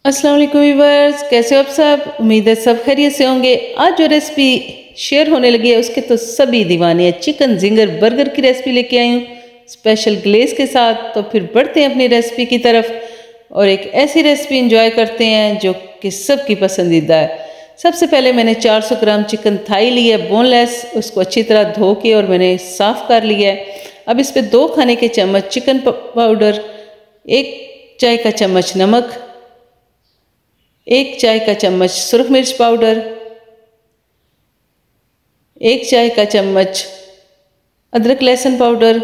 अस्सलाम वालेकुम व्यूअर्स, कैसे हो आप सब। उम्मीद है सब खैरियत से होंगे। आज जो रेसिपी शेयर होने लगी है उसके तो सभी दीवाने हैं। चिकन जिंगर बर्गर की रेसिपी लेके आई हूँ स्पेशल ग्लेज के साथ। तो फिर बढ़ते हैं अपनी रेसिपी की तरफ और एक ऐसी रेसिपी इंजॉय करते हैं जो कि सबकी पसंदीदा है। सबसे पहले मैंने 400 ग्राम चिकन थाई ली है बोनलेस, उसको अच्छी तरह धो के और मैंने साफ़ कर लिया है। अब इस पर 2 खाने के चम्मच चिकन पाउडर, 1 चाय का चम्मच नमक, 1 चाय का चम्मच सुरख मिर्च पाउडर, 1 चाय का चम्मच अदरक लहसुन पाउडर,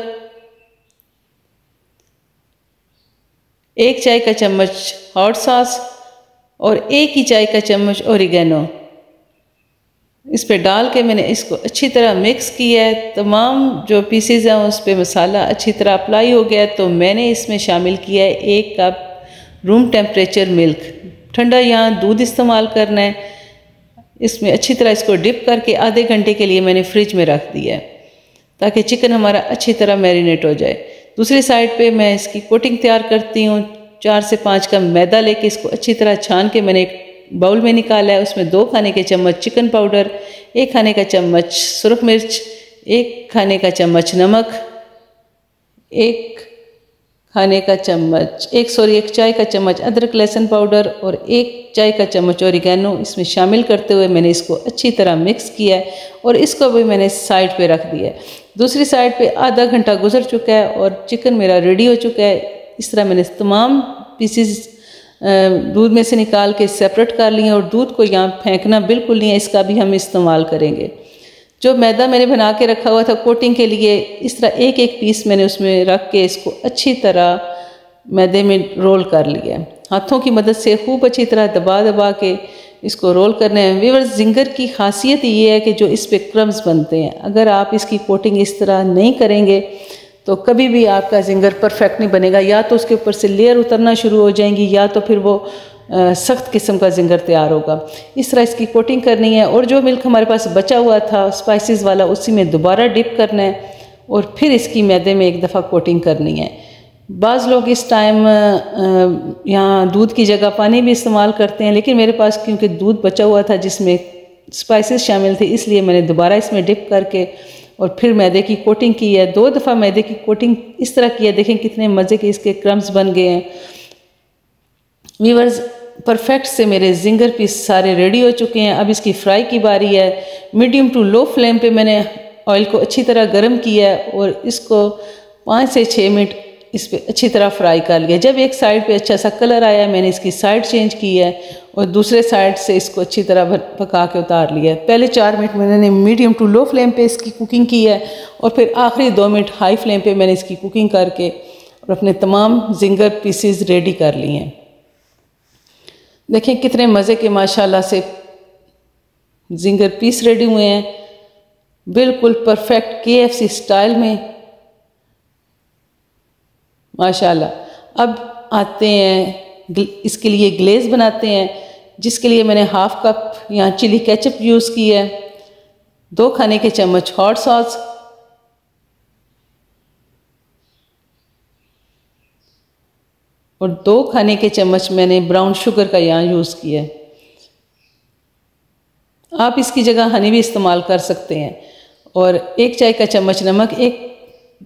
1 चाय का चम्मच हॉट सॉस और 1 ही चाय का चम्मच ओरिगेनो। इस पे डाल के मैंने इसको अच्छी तरह मिक्स किया है। तमाम जो पीसेज हैं उस पे मसाला अच्छी तरह अप्लाई हो गया है। तो मैंने इसमें शामिल किया है 1 कप रूम टेम्परेचर मिल्क, ठंडा यहाँ दूध इस्तेमाल करना है। इसमें अच्छी तरह इसको डिप करके आधे घंटे के लिए मैंने फ्रिज में रख दिया है ताकि चिकन हमारा अच्छी तरह मैरिनेट हो जाए। दूसरी साइड पे मैं इसकी कोटिंग तैयार करती हूँ। 4 से 5 कप मैदा लेके इसको अच्छी तरह छान के मैंने एक बाउल में निकाला है। उसमें 2 खाने के चम्मच चिकन पाउडर, 1 खाने का चम्मच सुरख मिर्च, 1 खाने का चम्मच नमक, 1 चाय का चम्मच अदरक लहसुन पाउडर और 1 चाय का चम्मच ओरिगेनो इसमें शामिल करते हुए मैंने इसको अच्छी तरह मिक्स किया है और इसको भी मैंने साइड पे रख दिया है। दूसरी साइड पे आधा घंटा गुजर चुका है और चिकन मेरा रेडी हो चुका है। इस तरह मैंने तमाम पीसेस दूध में से निकाल के सेपरेट कर लिए और दूध को यहाँ फेंकना बिल्कुल नहीं है, इसका भी हम इस्तेमाल करेंगे। जो मैदा मैंने बना के रखा हुआ था कोटिंग के लिए, इस तरह एक एक पीस मैंने उसमें रख के इसको अच्छी तरह मैदे में रोल कर लिया। हाथों की मदद से खूब अच्छी तरह दबा दबा के इसको रोल करने हैं। व्यूअर्स, जिंगर की खासियत ये है कि जो इस पे क्रम्स बनते हैं, अगर आप इसकी कोटिंग इस तरह नहीं करेंगे तो कभी भी आपका जिंगर परफेक्ट नहीं बनेगा। या तो उसके ऊपर से लेयर उतरना शुरू हो जाएंगी या तो फिर वो सख्त किस्म का जिंगर तैयार होगा। इस तरह इसकी कोटिंग करनी है और जो मिल्क हमारे पास बचा हुआ था स्पाइसेस वाला उसी में दोबारा डिप करना है और फिर इसकी मैदे में एक दफ़ा कोटिंग करनी है। बाज़ लोग इस टाइम यहाँ दूध की जगह पानी भी इस्तेमाल करते हैं, लेकिन मेरे पास क्योंकि दूध बचा हुआ था जिसमें स्पाइसेस शामिल थे इसलिए मैंने दोबारा इसमें डिप करके और फिर मैदे की कोटिंग की है। 2 दफ़ा मैदे की कोटिंग इस तरह की है। देखें कितने मज़े के इसके क्रम्स बन गए हैं। व्यूअर्स, परफेक्ट से मेरे जिंगर पीस सारे रेडी हो चुके हैं। अब इसकी फ्राई की बारी है। मीडियम टू लो फ्लेम पे मैंने ऑयल को अच्छी तरह गर्म किया है और इसको 5 से 6 मिनट इस पर अच्छी तरह फ्राई कर लिया। जब एक साइड पे अच्छा सा कलर आया मैंने इसकी साइड चेंज की है और दूसरे साइड से इसको अच्छी तरह पका के उतार लिया है। पहले 4 मिनट मैंने मीडियम टू लो फ्लेम पे इसकी कुकिंग की है और फिर आखिरी 2 मिनट हाई फ्लेम पे मैंने इसकी कुकिंग करके और अपने तमाम जिंगर पीसेस रेडी कर लिए हैं। देखें कितने मज़े के माशाल्लाह से जिंगर पीस रेडी हुए हैं, बिल्कुल परफेक्ट KFC स्टाइल में माशाल्लाह। अब आते हैं इसके लिए ग्लेज बनाते हैं, जिसके लिए मैंने ½ कप यहाँ चिली केचप यूज़ की है, 2 खाने के चम्मच हॉट सॉस, और 2 खाने के चम्मच मैंने ब्राउन शुगर का यहाँ यूज़ किया है। आप इसकी जगह हनी भी इस्तेमाल कर सकते हैं। और 1 चाय का चम्मच नमक,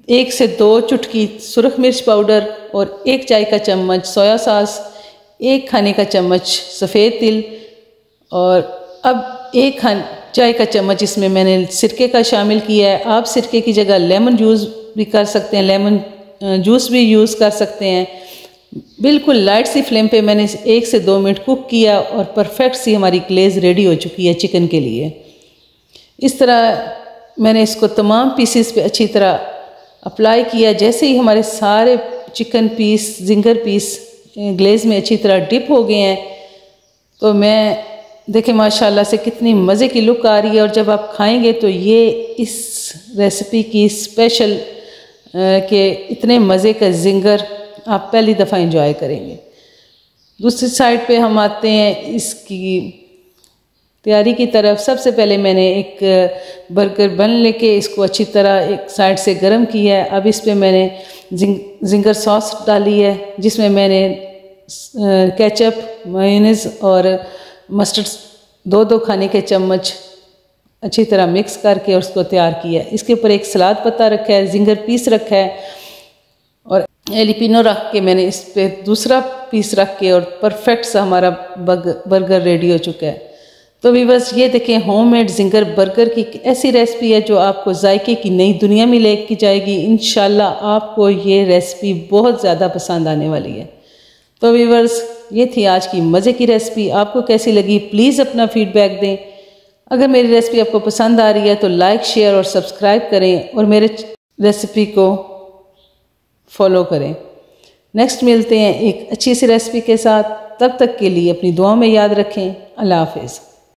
1 से 2 चुटकी सुरख मिर्च पाउडर और 1 चाय का चम्मच सोया सॉस, 1 खाने का चम्मच सफ़ेद तिल और अब 1 चाय का चम्मच इसमें मैंने सिरके का शामिल किया है। आप सिरके की जगह लेमन जूस भी कर सकते हैं, लेमन जूस भी यूज़ कर सकते हैं। बिल्कुल लाइट सी फ्लेम पे मैंने 1 से 2 मिनट कुक किया और परफेक्ट सी हमारी ग्लेज रेडी हो चुकी है चिकन के लिए। इस तरह मैंने इसको तमाम पीसेस पे अच्छी तरह अप्लाई किया। जैसे ही हमारे सारे chicken piece zinger piece glaze में अच्छी तरह डिप हो गए हैं तो मैं देखें माशाल्लाह से कितनी मज़े की लुक आ रही है। और जब आप खाएंगे तो ये इस रेसिपी की स्पेशल के इतने मज़े का जिंगर आप पहली दफ़ा एंजॉय करेंगे। दूसरी साइड पे हम आते हैं इसकी तैयारी की तरफ। सबसे पहले मैंने एक बर्गर बन लेके इसको अच्छी तरह एक साइड से गर्म किया है। अब इस पे मैंने जिंगर सॉस डाली है जिसमें मैंने केचप, मेयोनीज और मस्टर्ड 2-2 खाने के चम्मच अच्छी तरह मिक्स करके और उसको तैयार किया है। इसके ऊपर एक सलाद पत्ता रखा है, जिंगर पीस रखा है और एलिपिनो रख के मैंने इस पे दूसरा पीस रख के और परफेक्ट सा हमारा बर्गर रेडी हो चुका है। तो व्यूअर्स ये देखें, होममेड जिंगर बर्गर की ऐसी रेसिपी है जो आपको जायके की नई दुनिया में लेके जाएगी। इंशाल्लाह आपको ये रेसिपी बहुत ज़्यादा पसंद आने वाली है। तो व्यूअर्स ये थी आज की मज़े की रेसिपी। आपको कैसी लगी प्लीज़ अपना फीडबैक दें। अगर मेरी रेसिपी आपको पसंद आ रही है तो लाइक, शेयर और सब्सक्राइब करें और मेरे रेसिपी को फॉलो करें। नेक्स्ट मिलते हैं एक अच्छी सी रेसिपी के साथ। तब तक के लिए अपनी दुआओं में याद रखें। अल्लाह हाफिज़।